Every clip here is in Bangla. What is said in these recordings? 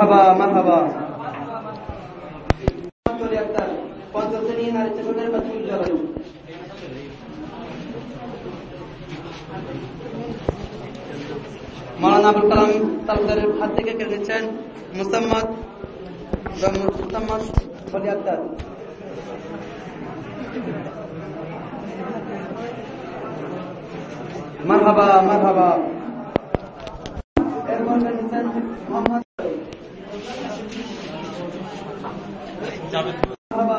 মারহাবা মারহাবা। পঞ্চম শ্রেণী নারী সরকারি প্রাথমিক বিদ্যালয়। মৌলানা আবুল কালাম তালুকদারের হাত থেকে কেড়ে নিচ্ছেন মুসাম্মদ বলি আক্তার। মারহাবা মারহাবা। এরপর কেড়ে নিচ্ছেন মোহাম্মদ মারহাবা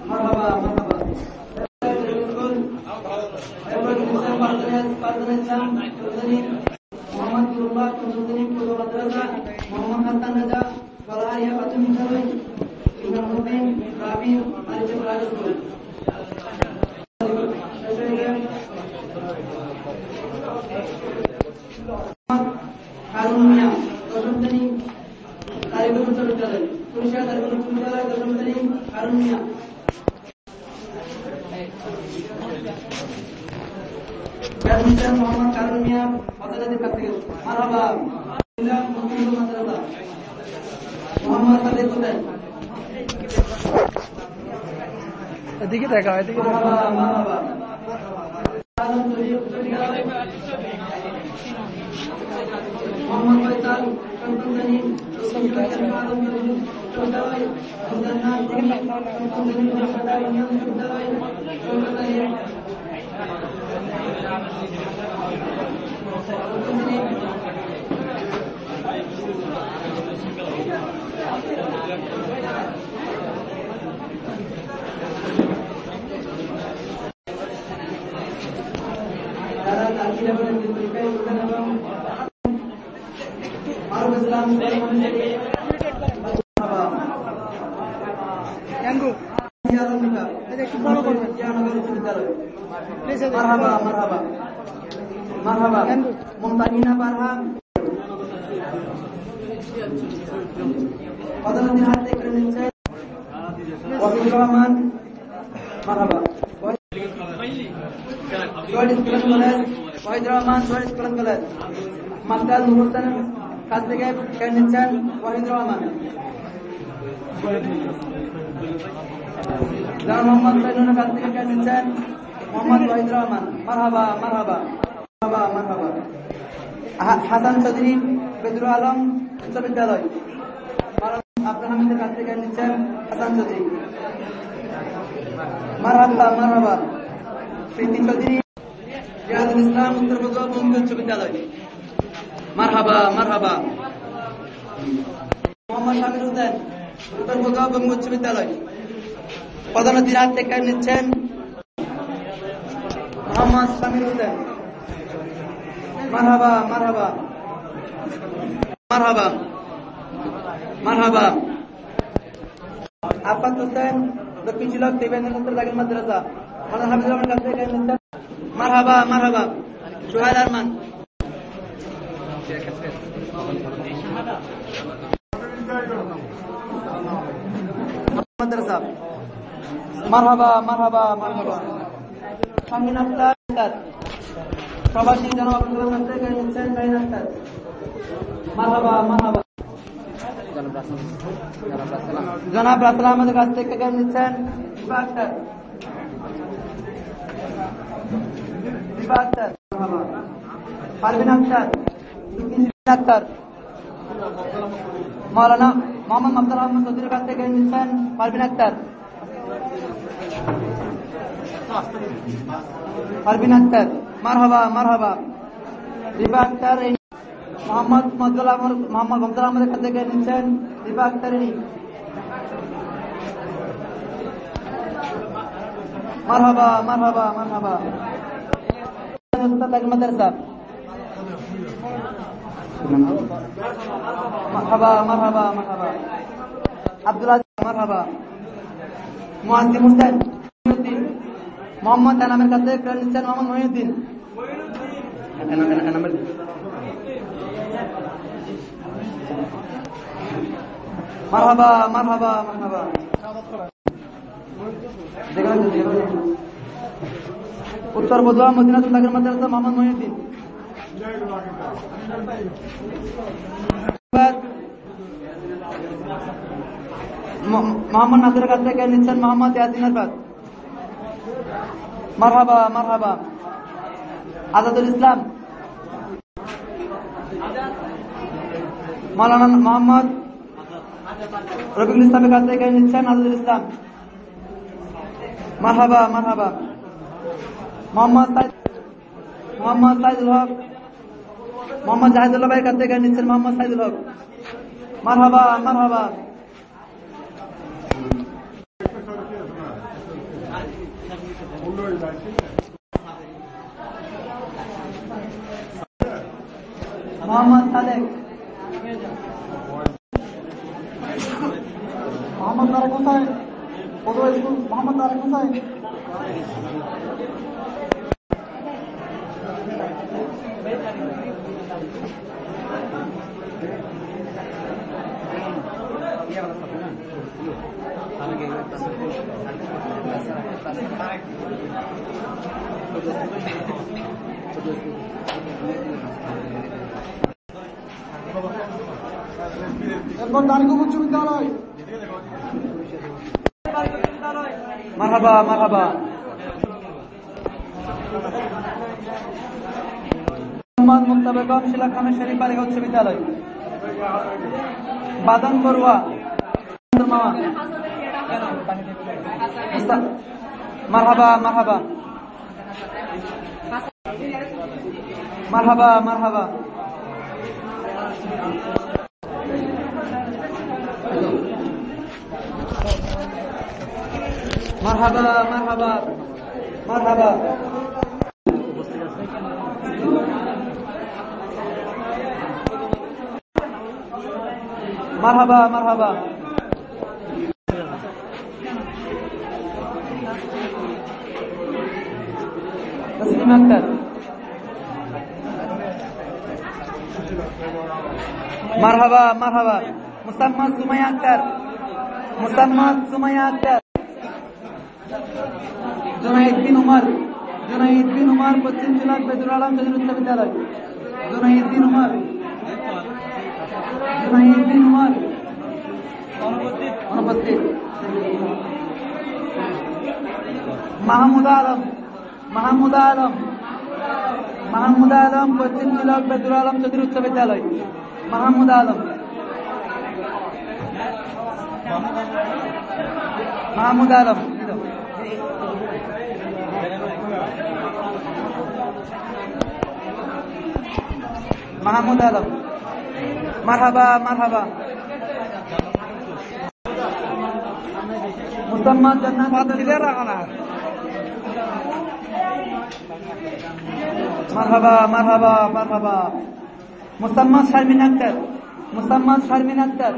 মারহাবা মারহাবা। মোহাম্মদ কারুন মিয়া আদালতের কাছ থেকে মারহাবা। মোহাম্মদ সাদেক হোসেন এদিকে দেখা হয়। মারহাবা মারহাবা। মোহাম্মদ ফয়সাল মারহাবা মারহাবা মারহাবা। মুমতাহিনা পারহাম আদালতের হাত থেকে কেড়ে নিচ্ছেন ওয়াহিদুর রহমান মারহাবা। Wahidur Rahman school college. Master Nur হোসেনের কাছ থেকে কেড়ে নিচ্ছেন ওয়াহিদুর রহমান। মোহাম্মদ সাইনুনের কাছ থেকে কেড়ে নিচ্ছেন মোহাম্মদ ওয়াহিদুর রহমান। মারহাবা মারহাবা মারহাবা মারহাবা। হাসান চৌধুরী বেদুল আলম উচ্চ বিদ্যালয়। আব্দুল হামিদের কাছ থেকে নিচ্ছেন হাসান চৌধুরী। মারহাবা মারহাবা। প্রীতি চৌধুরী জিয়াদুল ইসলাম উত্তর বঙ্গ উচ্চ বিদ্যালয়। মারহাবা মারহাবা। মোহাম্মদ শামির হোসেন উত্তর বঙ্গ উচ্চ বিদ্যালয়। পদোন্নতির হাত থেকে নিচ্ছেন মোহাম্মদ শামির হোসেন। মারহাবা মারহাবা মারহাবা মারহাবা। আফাত হোসেন দক্ষিণ শিলক দেবেন্দ্র দাখিল মাদ্রাসা। মাওলানা হাফিজুর রহমানের কাছ থেকে নিচ্ছেন মারহাবা মারহাবা। সোহেল আরমান মাদ্রাসা। মারহাবা মারহাবা মারহাবা। শামিন আক্তার প্রবাসী জনাব আব্দুল কাছ থেকে নিচ্ছেন শাহিন আক্তার। মারহাবা মারহাবা। জনাব রাসেল আহমদের কাছ থেকে নিচ্ছেন বিভা আক্তার। বিভা আক্তার মারহাবা। পারভিন আক্তার আক্তার। মৌলানা মোহাম্মদ আব্দুর রহমান চৌধুরীর কাছ থেকে নিচ্ছেন পারভিন আক্তার। পারভিন আক্তার মারহাবা মারহাবা। রিবা আক্তার মোহাম্মদ মজদুল আহমদের কাছ থেকে নিচ্ছেন রিবা আক্তার। মারহাবা মারহাবা মারহাবা। মাদ্রাসা। মারহাবা মারহাবা মারহাবা। আব্দুল আজিজ মারহাবা। মুআজ্জিম হোসেন মোহাম্মদ এনামের কাছে কেড়ে নিচ্ছেন মোহাম্মদ মহিউদ্দিন। মারহাবা মারহাবা মারহাবা। উত্তর বদুয়া মদিনাতুল দাখিল মাদ্রাসা মোহাম্মদ মহিউদ্দিন। মোহাম্মদ নাসিরের কাছ থেকে নিচ্ছেন মোহাম্মদ ইয়াসিন আরফাত। মারহাবা মারহাবা। আজাদুল ইসলাম। মাওলানা মোহাম্মদ রবিউল ইসলামের কাছ থেকে নিচ্ছেন আজাদুল ইসলাম। মারহাবা মারহাবা। মোহাম্মদ সাইদুল হক। মোহাম্মদ জাহিদুল্লাহ ভাইয়ের কাছ থেকে নিচ্ছেন মোহাম্মদ সাইদুল হক। মারহাবা মারহাবা। মোহাম্মদ সাদেক। মোহাম্মদ তারেক হোসেন। মোহাম্মদ তারেক হোসেন। এরপর দারিকুম উচ্চ বিদ্যালয়। মারহাবা মারহাবা। মোহাম্মদ মুক্তা বেগম শিলা খানের শরীফ বালিকা উচ্চ বিদ্যালয়। বাদন বড়ুয়া। মারহাবা মারহাবা। মারহাবা মারহাবা। মারহাবা মারহাবা মারহাবা। মারহাবা মারহাবা। তসলিমা আক্তার। মারহাবা মারহাবা। মুসাম্মদ সুমাইয়া আক্তার। মুসাম্মদ সুমাইয়া আক্তার। জুনাইদ বিন উমর। জুনাইদ বিন উমর পশ্চিম জেলা বেদুল আলম চৌধুরী উচ্চ বিদ্যালয়। জুনাইদ বিন উমর। জুনাইদ বিন উমর অনুপস্থিত। মাহমুদ আলম। মাহমুদ আলম। মাহমুদ আলম পশ্চিম জেলা বেদুল আলম চৌধুরী উচ্চ বিদ্যালয়। মাহমুদ আলম। মাহমুদ আলম। মাহমুদ আলম। মারহাবা মারহাবা। মুসাম্মদ জান্নাত। মারহাবা মারহাবা মারহাবা। মুসাম্মদ শারমিন আক্তার। মুসাম্মদ শারমিন আক্তার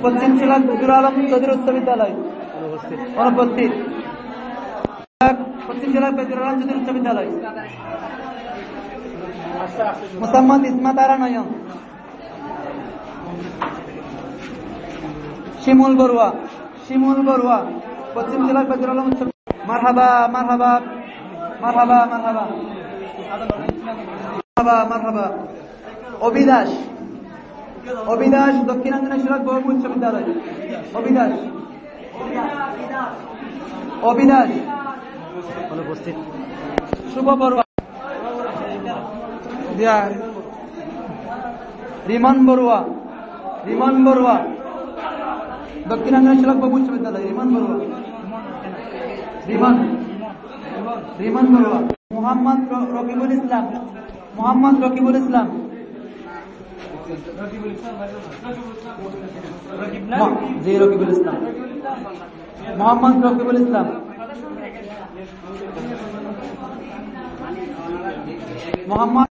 পশ্চিম জেলা বেদুল আলম চৌধুরী উচ্চ বিদ্যালয়। অনুপস্থিত। পশ্চিম জেলা বেদুল আলম চৌধুরী উচ্চ বিদ্যালয়। মুসাম্মদ ইসমাত আরা নয়ন। শিমুল বড়ুয়া। শিমুল বড়ুয়া পশ্চিম জেলা বেদুল আলম উচ্চ। মারহাবা মারহাবা মারহাবা মারহাবা মারহাবা মারহাবা। অবিদাস। অবিদাস দক্ষিণাঞ্চল সিরাজ বহু উচ্চ বিদ্যালয়। অবিদাস। অবিদাস অনুপস্থিত। শুভ বড়ুয়া। রিমন বড়ুয়া। রিমন বড়ুয়া দক্ষিণাঞ্চল সিরাজ বহু উচ্চ বিদ্যালয়। রিমন বড়ুয়া। রিমন। রিমন বড়ুয়া। মোহাম্মদ রকিবুল ইসলাম। মোহাম্মদ রকিবুল ইসলাম। জি রকিবুল ইসলাম। মোহাম্মদ রকিবুল ইসলাম। মোহাম্মদ